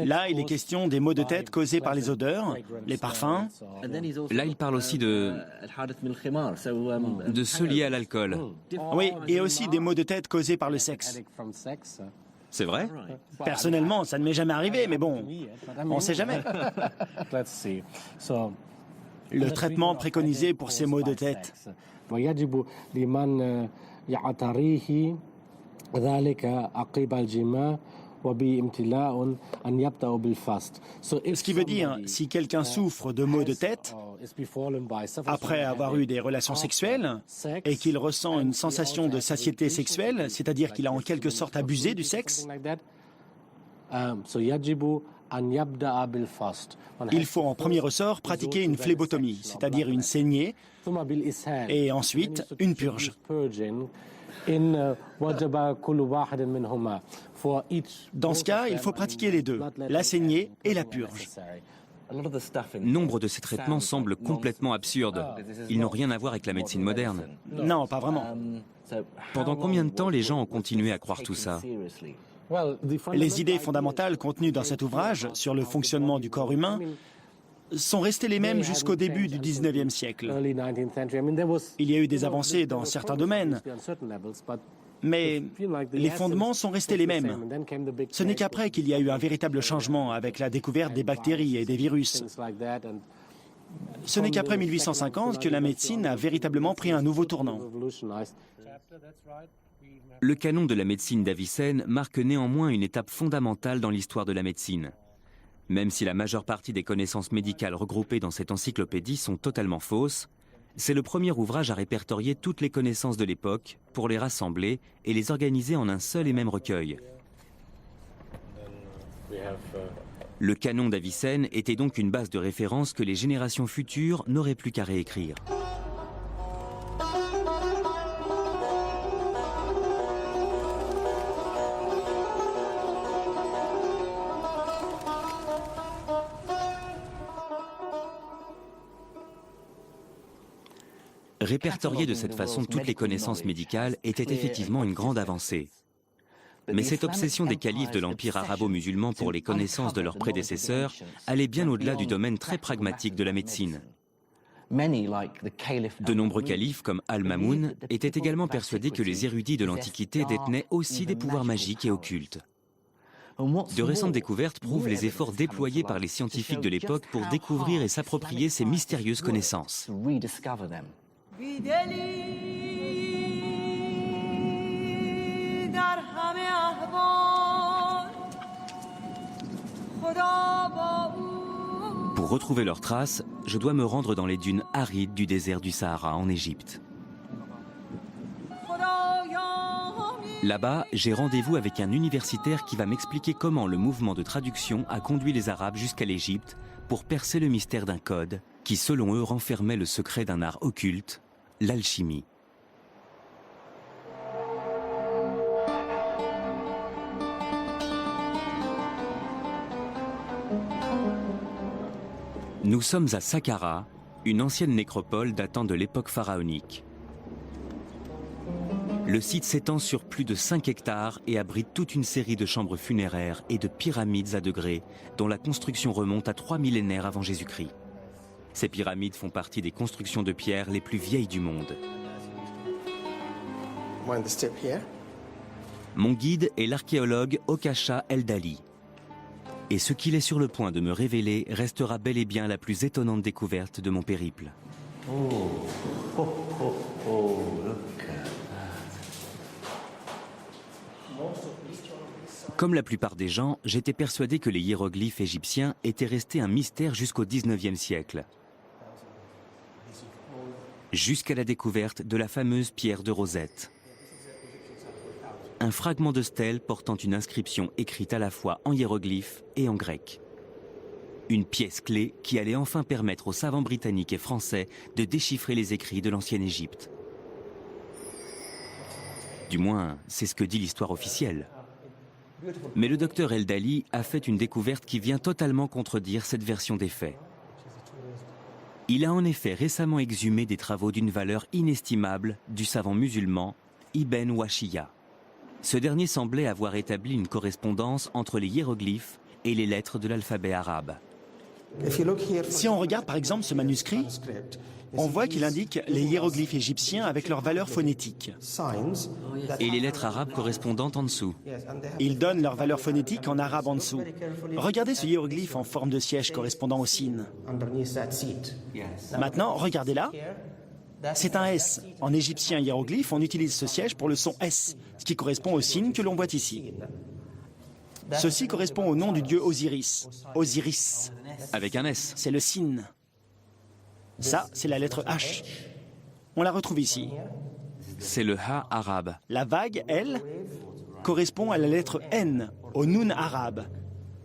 Là, il est question des maux de tête causés par les odeurs, les parfums. Là, il parle aussi de ceux liés à l'alcool. Oui, et aussi des maux de tête causés par le sexe. C'est vrai? Personnellement, ça ne m'est jamais arrivé, mais bon, on ne sait jamais. Le traitement préconisé pour ces maux de tête. Ce qui veut dire, si quelqu'un souffre de maux de tête, après avoir eu des relations sexuelles, et qu'il ressent une sensation de satiété sexuelle, c'est-à-dire qu'il a en quelque sorte abusé du sexe, il faut en premier ressort pratiquer une phlébotomie, c'est-à-dire une saignée, et ensuite une purge. Dans ce cas, il faut pratiquer les deux, la saignée et la purge. Nombre de ces traitements semblent complètement absurdes. Ils n'ont rien à voir avec la médecine moderne. Non, pas vraiment. Pendant combien de temps les gens ont continué à croire tout ça? Les idées fondamentales contenues dans cet ouvrage sur le fonctionnement du corps humain sont restées les mêmes jusqu'au début du 19e siècle. Il y a eu des avancées dans certains domaines, mais les fondements sont restés les mêmes. Ce n'est qu'après qu'il y a eu un véritable changement avec la découverte des bactéries et des virus. Ce n'est qu'après 1850 que la médecine a véritablement pris un nouveau tournant. Le canon de la médecine d'Avicenne marque néanmoins une étape fondamentale dans l'histoire de la médecine. Même si la majeure partie des connaissances médicales regroupées dans cette encyclopédie sont totalement fausses, c'est le premier ouvrage à répertorier toutes les connaissances de l'époque pour les rassembler et les organiser en un seul et même recueil. Le canon d'Avicenne était donc une base de référence que les générations futures n'auraient plus qu'à réécrire. Répertorier de cette façon toutes les connaissances médicales était effectivement une grande avancée. Mais cette obsession des califes de l'Empire arabo-musulman pour les connaissances de leurs prédécesseurs allait bien au-delà du domaine très pragmatique de la médecine. De nombreux califes, comme Al-Mamoun, étaient également persuadés que les érudits de l'Antiquité détenaient aussi des pouvoirs magiques et occultes. De récentes découvertes prouvent les efforts déployés par les scientifiques de l'époque pour découvrir et s'approprier ces mystérieuses connaissances. Pour retrouver leurs traces, je dois me rendre dans les dunes arides du désert du Sahara en Égypte. Là-bas, j'ai rendez-vous avec un universitaire qui va m'expliquer comment le mouvement de traduction a conduit les Arabes jusqu'à l'Égypte pour percer le mystère d'un code qui selon eux renfermait le secret d'un art occulte, l'alchimie. Nous sommes à Saqqara, une ancienne nécropole datant de l'époque pharaonique. Le site s'étend sur plus de 5 hectares et abrite toute une série de chambres funéraires et de pyramides à degrés dont la construction remonte à 3 millénaires avant Jésus-Christ. Ces pyramides font partie des constructions de pierre les plus vieilles du monde. Mon guide est l'archéologue Okasha Eldali. Et ce qu'il est sur le point de me révéler restera bel et bien la plus étonnante découverte de mon périple. Comme la plupart des gens, j'étais persuadé que les hiéroglyphes égyptiens étaient restés un mystère jusqu'au XIXe siècle. Jusqu'à la découverte de la fameuse pierre de Rosette. Un fragment de stèle portant une inscription écrite à la fois en hiéroglyphe et en grec. Une pièce clé qui allait enfin permettre aux savants britanniques et français de déchiffrer les écrits de l'ancienne Égypte. Du moins, c'est ce que dit l'histoire officielle. Mais le docteur Eldali a fait une découverte qui vient totalement contredire cette version des faits. Il a en effet récemment exhumé des travaux d'une valeur inestimable du savant musulman Ibn Wahshiyya. Ce dernier semblait avoir établi une correspondance entre les hiéroglyphes et les lettres de l'alphabet arabe. Si on regarde par exemple ce manuscrit, on voit qu'il indique les hiéroglyphes égyptiens avec leur valeur phonétique. Et les lettres arabes correspondantes en dessous. Ils donnent leur valeur phonétique en arabe en dessous. Regardez ce hiéroglyphe en forme de siège correspondant au sin. Maintenant, regardez là. C'est un S. En égyptien hiéroglyphe, on utilise ce siège pour le son S, ce qui correspond au signe que l'on voit ici. Ceci correspond au nom du dieu Osiris. Osiris. Avec un S. C'est le sin. Ça, c'est la lettre H. On la retrouve ici. C'est le Ha arabe. La vague, elle, correspond à la lettre N, au Nun arabe.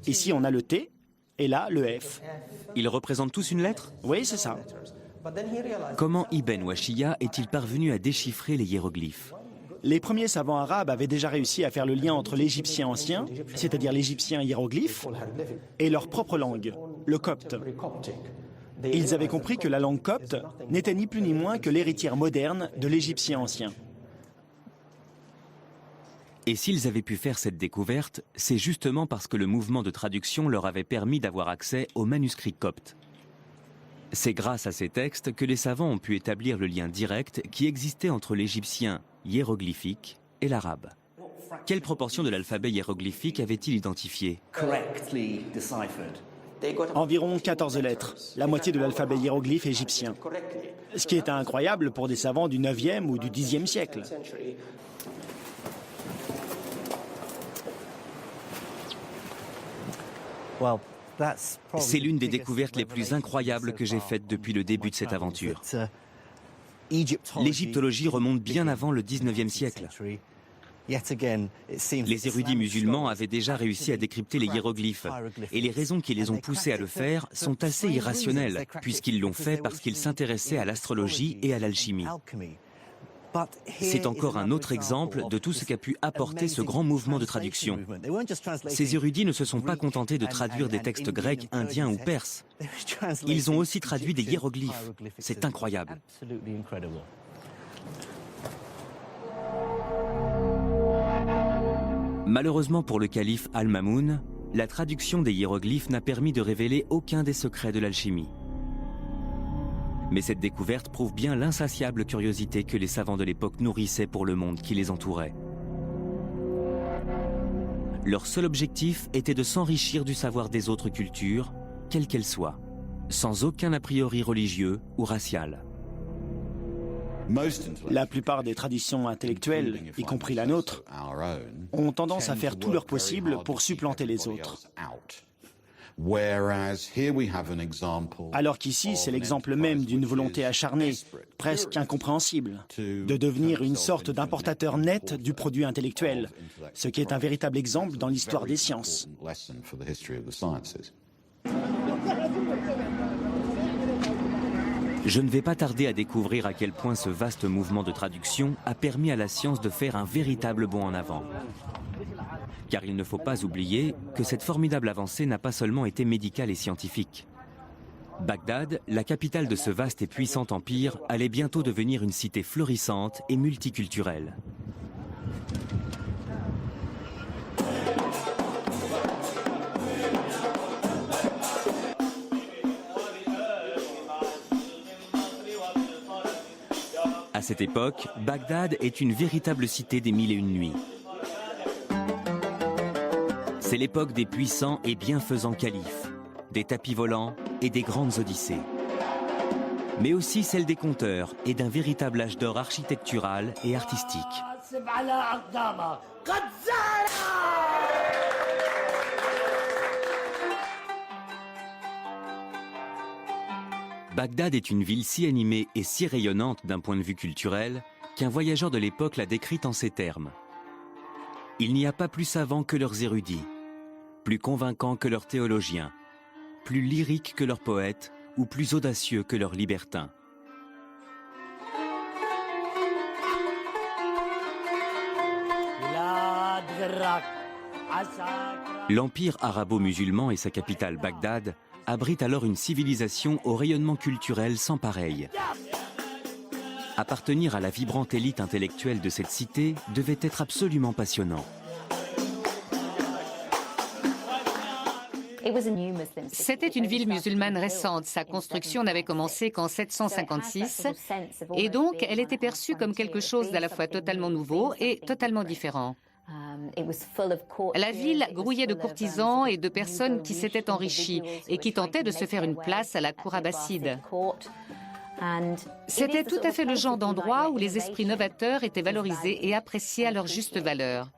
Ici, on a le T, et là, le F. Ils représentent tous une lettre? Oui, c'est ça. Comment Ibn Wahshiyya est-il parvenu à déchiffrer les hiéroglyphes? Les premiers savants arabes avaient déjà réussi à faire le lien entre l'égyptien ancien, c'est-à-dire l'égyptien hiéroglyphe, et leur propre langue, le copte. Ils avaient compris que la langue copte n'était ni plus ni moins que l'héritière moderne de l'égyptien ancien. Et s'ils avaient pu faire cette découverte, c'est justement parce que le mouvement de traduction leur avait permis d'avoir accès aux manuscrits coptes. C'est grâce à ces textes que les savants ont pu établir le lien direct qui existait entre l'égyptien hiéroglyphique et l'arabe. Quelle proportion de l'alphabet hiéroglyphique avait-il identifié? Environ 14 lettres, la moitié de l'alphabet hiéroglyphe égyptien. Ce qui est incroyable pour des savants du 9e ou du 10e siècle. C'est l'une des découvertes les plus incroyables que j'ai faites depuis le début de cette aventure. L'égyptologie remonte bien avant le 19e siècle. Les érudits musulmans avaient déjà réussi à décrypter les hiéroglyphes, et les raisons qui les ont poussés à le faire sont assez irrationnelles, puisqu'ils l'ont fait parce qu'ils s'intéressaient à l'astrologie et à l'alchimie. C'est encore un autre exemple de tout ce qu'a pu apporter ce grand mouvement de traduction. Ces érudits ne se sont pas contentés de traduire des textes grecs, indiens ou perses. Ils ont aussi traduit des hiéroglyphes. C'est incroyable. Malheureusement pour le calife Al-Mamoun, la traduction des hiéroglyphes n'a permis de révéler aucun des secrets de l'alchimie. Mais cette découverte prouve bien l'insatiable curiosité que les savants de l'époque nourrissaient pour le monde qui les entourait. Leur seul objectif était de s'enrichir du savoir des autres cultures, quelles qu'elles soient, sans aucun a priori religieux ou racial. La plupart des traditions intellectuelles, y compris la nôtre, ont tendance à faire tout leur possible pour supplanter les autres. Alors qu'ici, c'est l'exemple même d'une volonté acharnée, presque incompréhensible, de devenir une sorte d'importateur net du produit intellectuel, ce qui est un véritable exemple dans l'histoire des sciences. Je ne vais pas tarder à découvrir à quel point ce vaste mouvement de traduction a permis à la science de faire un véritable bond en avant. Car il ne faut pas oublier que cette formidable avancée n'a pas seulement été médicale et scientifique. Bagdad, la capitale de ce vaste et puissant empire, allait bientôt devenir une cité florissante et multiculturelle. À cette époque, Bagdad est une véritable cité des mille et une nuits. C'est l'époque des puissants et bienfaisants califes, des tapis volants et des grandes odyssées. Mais aussi celle des conteurs et d'un véritable âge d'or architectural et artistique. Bagdad est une ville si animée et si rayonnante d'un point de vue culturel qu'un voyageur de l'époque l'a décrite en ces termes. Il n'y a pas plus savants que leurs érudits, plus convaincants que leurs théologiens, plus lyriques que leurs poètes ou plus audacieux que leurs libertins. L'empire arabo-musulman et sa capitale Bagdad abrite alors une civilisation au rayonnement culturel sans pareil. Appartenir à la vibrante élite intellectuelle de cette cité devait être absolument passionnant. C'était une ville musulmane récente. Sa construction n'avait commencé qu'en 756 et donc elle était perçue comme quelque chose d'à la fois totalement nouveau et totalement différent. La ville grouillait de courtisans et de personnes qui s'étaient enrichies et qui tentaient de se faire une place à la cour abbasside. C'était tout à fait le genre d'endroit où les esprits novateurs étaient valorisés et appréciés à leur juste valeur.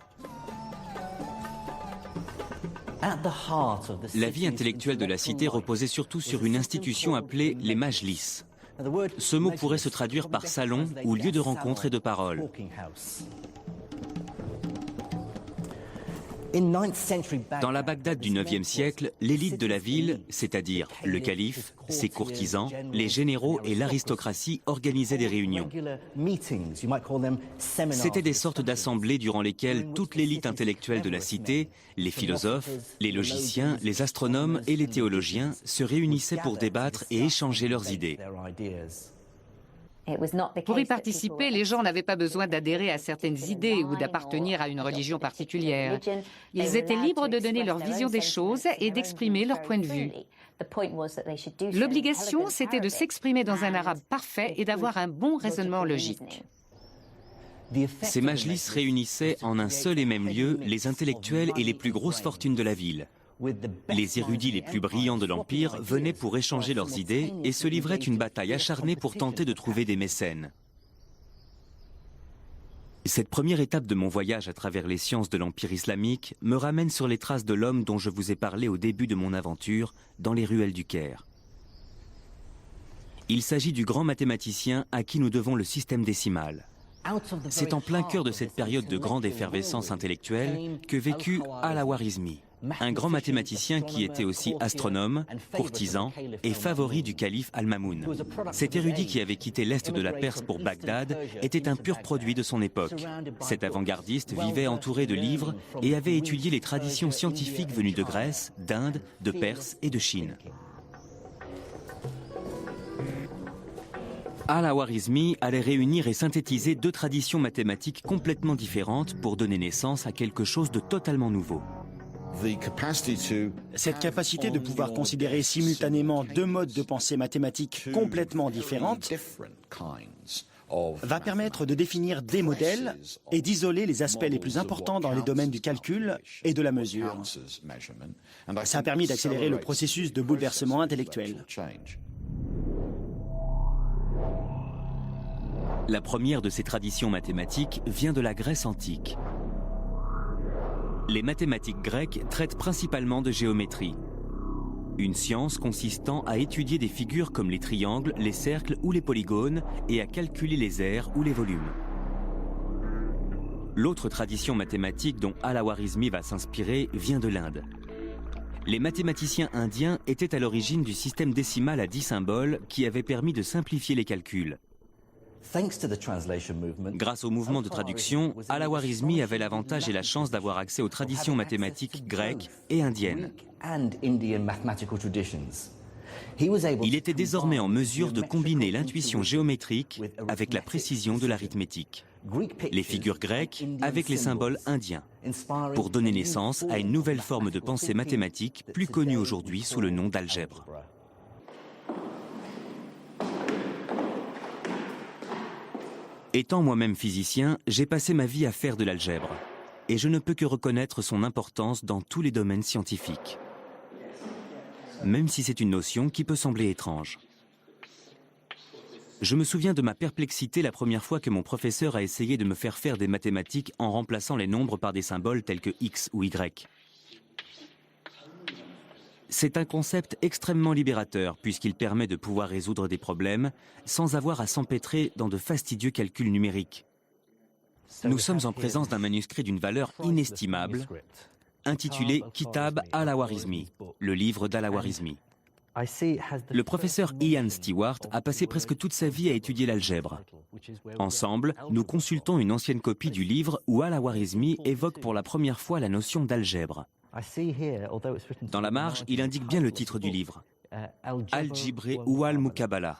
La vie intellectuelle de la cité reposait surtout sur une institution appelée les majlis. Ce mot pourrait se traduire par salon ou lieu de rencontre et de parole. Dans la Bagdad du IXe siècle, l'élite de la ville, c'est-à-dire le calife, ses courtisans, les généraux et l'aristocratie organisaient des réunions. C'étaient des sortes d'assemblées durant lesquelles toute l'élite intellectuelle de la cité, les philosophes, les logiciens, les astronomes et les théologiens se réunissaient pour débattre et échanger leurs idées. Pour y participer, les gens n'avaient pas besoin d'adhérer à certaines idées ou d'appartenir à une religion particulière. Ils étaient libres de donner leur vision des choses et d'exprimer leur point de vue. L'obligation, c'était de s'exprimer dans un arabe parfait et d'avoir un bon raisonnement logique. Ces majlis réunissaient en un seul et même lieu les intellectuels et les plus grosses fortunes de la ville. Les érudits les plus brillants de l'Empire venaient pour échanger leurs idées et se livraient une bataille acharnée pour tenter de trouver des mécènes. Cette première étape de mon voyage à travers les sciences de l'Empire islamique me ramène sur les traces de l'homme dont je vous ai parlé au début de mon aventure dans les ruelles du Caire. Il s'agit du grand mathématicien à qui nous devons le système décimal. C'est en plein cœur de cette période de grande effervescence intellectuelle que vécut Al-Khwarizmi, un grand mathématicien qui était aussi astronome, courtisan et favori du calife Al-Mamoun. Cet érudit qui avait quitté l'est de la Perse pour Bagdad était un pur produit de son époque. Cet avant-gardiste vivait entouré de livres et avait étudié les traditions scientifiques venues de Grèce, d'Inde, de Perse et de Chine. Al-Khwarizmi allait réunir et synthétiser deux traditions mathématiques complètement différentes pour donner naissance à quelque chose de totalement nouveau. Cette capacité de pouvoir considérer simultanément deux modes de pensée mathématiques complètement différentes va permettre de définir des modèles et d'isoler les aspects les plus importants dans les domaines du calcul et de la mesure. Ça a permis d'accélérer le processus de bouleversement intellectuel. La première de ces traditions mathématiques vient de la Grèce antique. Les mathématiques grecques traitent principalement de géométrie, une science consistant à étudier des figures comme les triangles, les cercles ou les polygones et à calculer les aires ou les volumes. L'autre tradition mathématique dont Al-Khwarizmi va s'inspirer vient de l'Inde. Les mathématiciens indiens étaient à l'origine du système décimal à 10 symboles qui avait permis de simplifier les calculs. Grâce au mouvement de traduction, Al-Khwarizmi avait l'avantage et la chance d'avoir accès aux traditions mathématiques grecques et indiennes. Il était désormais en mesure de combiner l'intuition géométrique avec la précision de l'arithmétique, les figures grecques avec les symboles indiens, pour donner naissance à une nouvelle forme de pensée mathématique plus connue aujourd'hui sous le nom d'algèbre. Étant moi-même physicien, j'ai passé ma vie à faire de l'algèbre, et je ne peux que reconnaître son importance dans tous les domaines scientifiques. Même si c'est une notion qui peut sembler étrange. Je me souviens de ma perplexité la première fois que mon professeur a essayé de me faire faire des mathématiques en remplaçant les nombres par des symboles tels que X ou Y. C'est un concept extrêmement libérateur puisqu'il permet de pouvoir résoudre des problèmes sans avoir à s'empêtrer dans de fastidieux calculs numériques. Nous sommes en présence d'un manuscrit d'une valeur inestimable, intitulé Kitab Al-Khwarizmi, le livre d'Al-Khwarizmi. Le professeur Ian Stewart a passé presque toute sa vie à étudier l'algèbre. Ensemble, nous consultons une ancienne copie du livre où Al-Khwarizmi évoque pour la première fois la notion d'algèbre. Dans la marge, il indique bien le titre du livre, Al-Jibre ou Al-Muqabala.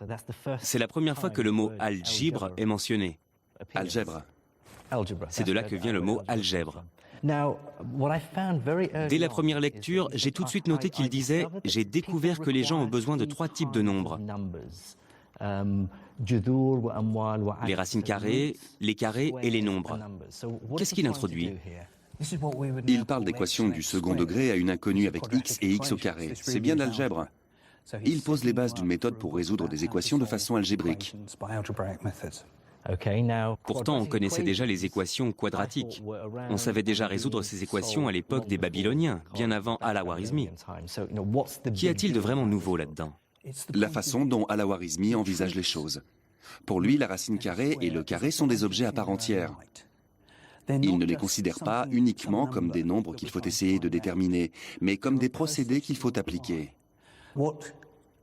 C'est la première fois que le mot algèbre est mentionné. Algèbre. C'est de là que vient le mot algèbre. Dès la première lecture, j'ai tout de suite noté qu'il disait « J'ai découvert que les gens ont besoin de 3 types de nombres. Les racines carrées, les carrés et les nombres. » Qu'est-ce qu'il introduit ? Il parle d'équations du second degré à une inconnue avec x et x au carré. C'est bien de l'algèbre. Il pose les bases d'une méthode pour résoudre des équations de façon algébrique. Pourtant, on connaissait déjà les équations quadratiques. On savait déjà résoudre ces équations à l'époque des Babyloniens, bien avant Al-Khwarizmi. Qu'y a-t-il de vraiment nouveau là-dedans ? La façon dont Al-Khwarizmi envisage les choses. Pour lui, la racine carrée et le carré sont des objets à part entière. Il ne les considère pas uniquement comme des nombres qu'il faut essayer de déterminer, mais comme des procédés qu'il faut appliquer.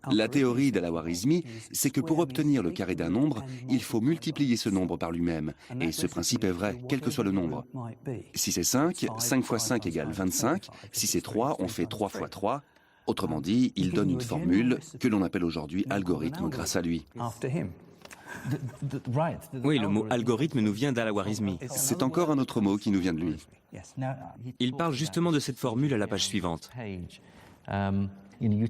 La théorie d'Al-Khwarizmi, c'est que pour obtenir le carré d'un nombre, il faut multiplier ce nombre par lui-même. Et ce principe est vrai, quel que soit le nombre. Si c'est 5, 5 fois 5 égale 25. Si c'est 3, on fait 3 fois 3. Autrement dit, il donne une formule que l'on appelle aujourd'hui algorithme grâce à lui. Oui, le mot algorithme nous vient d'Al-Khwarizmi. C'est encore un autre mot qui nous vient de lui. Il parle justement de cette formule à la page suivante.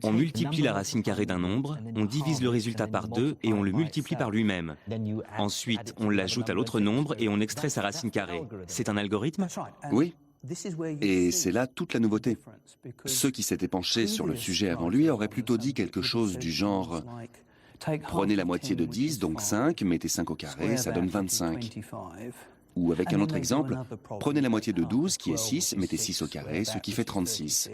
On multiplie la racine carrée d'un nombre, on divise le résultat par 2 et on le multiplie par lui-même. Ensuite, on l'ajoute à l'autre nombre et on extrait sa racine carrée. C'est un algorithme ? Oui. Et c'est là toute la nouveauté. Ceux qui s'étaient penchés sur le sujet avant lui auraient plutôt dit quelque chose du genre « Prenez la moitié de 10, donc 5, mettez 5 au carré, ça donne 25. » Ou avec un autre exemple, prenez la moitié de 12, qui est 6, mettez 6 au carré, ce qui fait 36.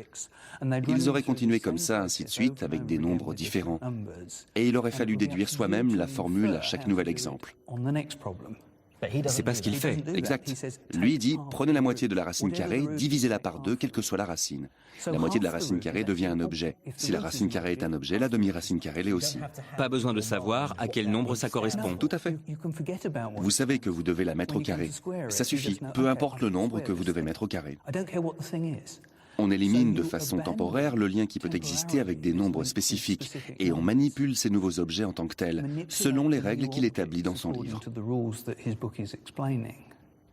Ils auraient continué comme ça, ainsi de suite, avec des nombres différents. Et il aurait fallu déduire soi-même la formule à chaque nouvel exemple. C'est pas ce qu'il fait. Exact. Lui dit, prenez la moitié de la racine carrée, divisez-la par 2, quelle que soit la racine. La moitié de la racine carrée devient un objet. Si la racine carrée est un objet, la demi-racine carrée l'est aussi. Pas besoin de savoir à quel nombre ça correspond. Tout à fait. Vous savez que vous devez la mettre au carré. Ça suffit, peu importe le nombre que vous devez mettre au carré. On élimine de façon temporaire le lien qui peut exister avec des nombres spécifiques et on manipule ces nouveaux objets en tant que tels, selon les règles qu'il établit dans son livre.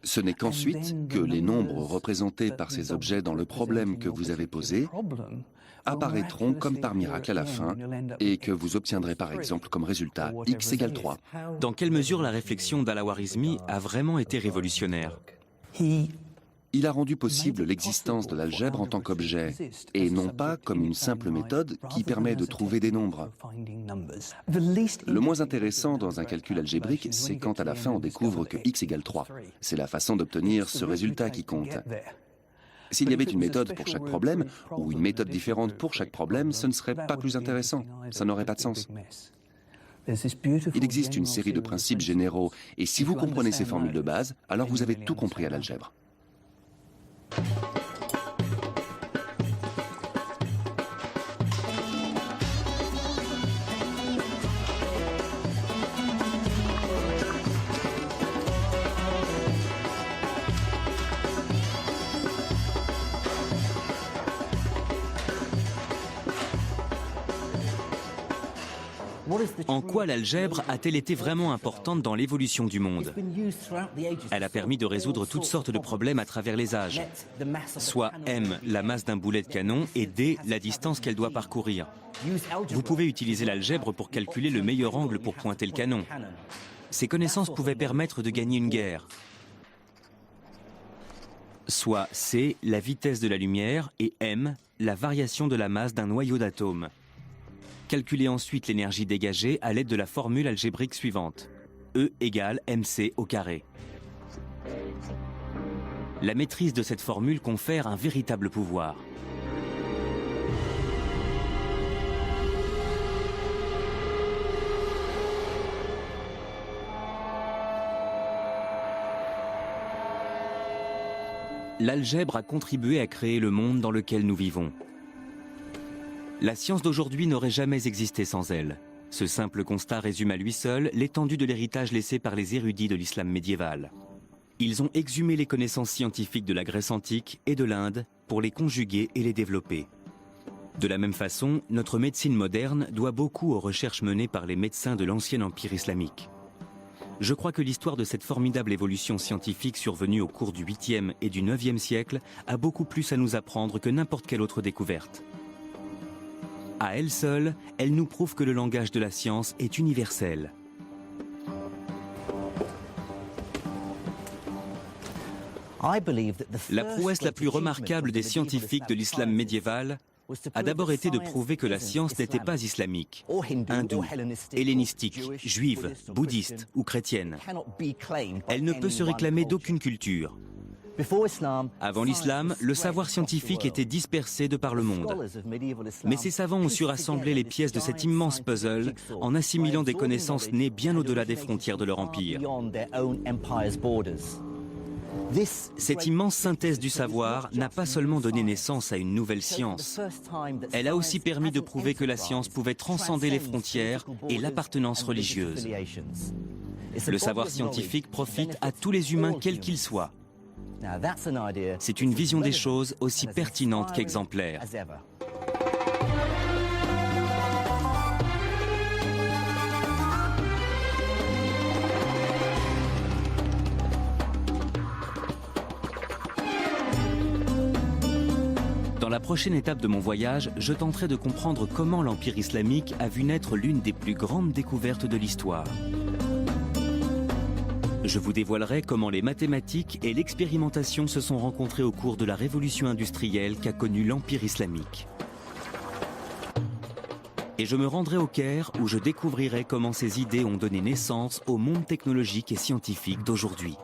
Ce n'est qu'ensuite que les nombres représentés par ces objets dans le problème que vous avez posé apparaîtront comme par miracle à la fin et que vous obtiendrez par exemple comme résultat x égale 3. Dans quelle mesure la réflexion d'Al-Khwarizmi a vraiment été révolutionnaire ? Il a rendu possible l'existence de l'algèbre en tant qu'objet, et non pas comme une simple méthode qui permet de trouver des nombres. Le moins intéressant dans un calcul algébrique, c'est quand à la fin on découvre que x égale 3. C'est la façon d'obtenir ce résultat qui compte. S'il y avait une méthode pour chaque problème, ou une méthode différente pour chaque problème, ce ne serait pas plus intéressant. Ça n'aurait pas de sens. Il existe une série de principes généraux, et si vous comprenez ces formules de base, alors vous avez tout compris à l'algèbre. En quoi l'algèbre a-t-elle été vraiment importante dans l'évolution du monde? Elle a permis de résoudre toutes sortes de problèmes à travers les âges. Soit m, la masse d'un boulet de canon, et d, la distance qu'elle doit parcourir. Vous pouvez utiliser l'algèbre pour calculer le meilleur angle pour pointer le canon. Ces connaissances pouvaient permettre de gagner une guerre. Soit c, la vitesse de la lumière, et m, la variation de la masse d'un noyau d'atomes. Calculez ensuite l'énergie dégagée à l'aide de la formule algébrique suivante. E égale mc au carré. La maîtrise de cette formule confère un véritable pouvoir. L'algèbre a contribué à créer le monde dans lequel nous vivons. La science d'aujourd'hui n'aurait jamais existé sans elle. Ce simple constat résume à lui seul l'étendue de l'héritage laissé par les érudits de l'islam médiéval. Ils ont exhumé les connaissances scientifiques de la Grèce antique et de l'Inde pour les conjuguer et les développer. De la même façon, notre médecine moderne doit beaucoup aux recherches menées par les médecins de l'ancien empire islamique. Je crois que l'histoire de cette formidable évolution scientifique survenue au cours du 8e et du 9e siècle a beaucoup plus à nous apprendre que n'importe quelle autre découverte. À elle seule, elle nous prouve que le langage de la science est universel. La prouesse la plus remarquable des scientifiques de l'islam médiéval a d'abord été de prouver que la science n'était pas islamique, hindoue, hellénistique, juive, bouddhiste ou chrétienne. Elle ne peut se réclamer d'aucune culture. Avant l'islam, le savoir scientifique était dispersé de par le monde. Mais ces savants ont su rassembler les pièces de cet immense puzzle en assimilant des connaissances nées bien au-delà des frontières de leur empire. Cette immense synthèse du savoir n'a pas seulement donné naissance à une nouvelle science, elle a aussi permis de prouver que la science pouvait transcender les frontières et l'appartenance religieuse. Le savoir scientifique profite à tous les humains quels qu'ils soient. C'est une vision des choses aussi pertinente qu'exemplaire. Dans la prochaine étape de mon voyage, je tenterai de comprendre comment l'Empire islamique a vu naître l'une des plus grandes découvertes de l'histoire. Je vous dévoilerai comment les mathématiques et l'expérimentation se sont rencontrées au cours de la révolution industrielle qu'a connue l'Empire islamique. Et je me rendrai au Caire où je découvrirai comment ces idées ont donné naissance au monde technologique et scientifique d'aujourd'hui.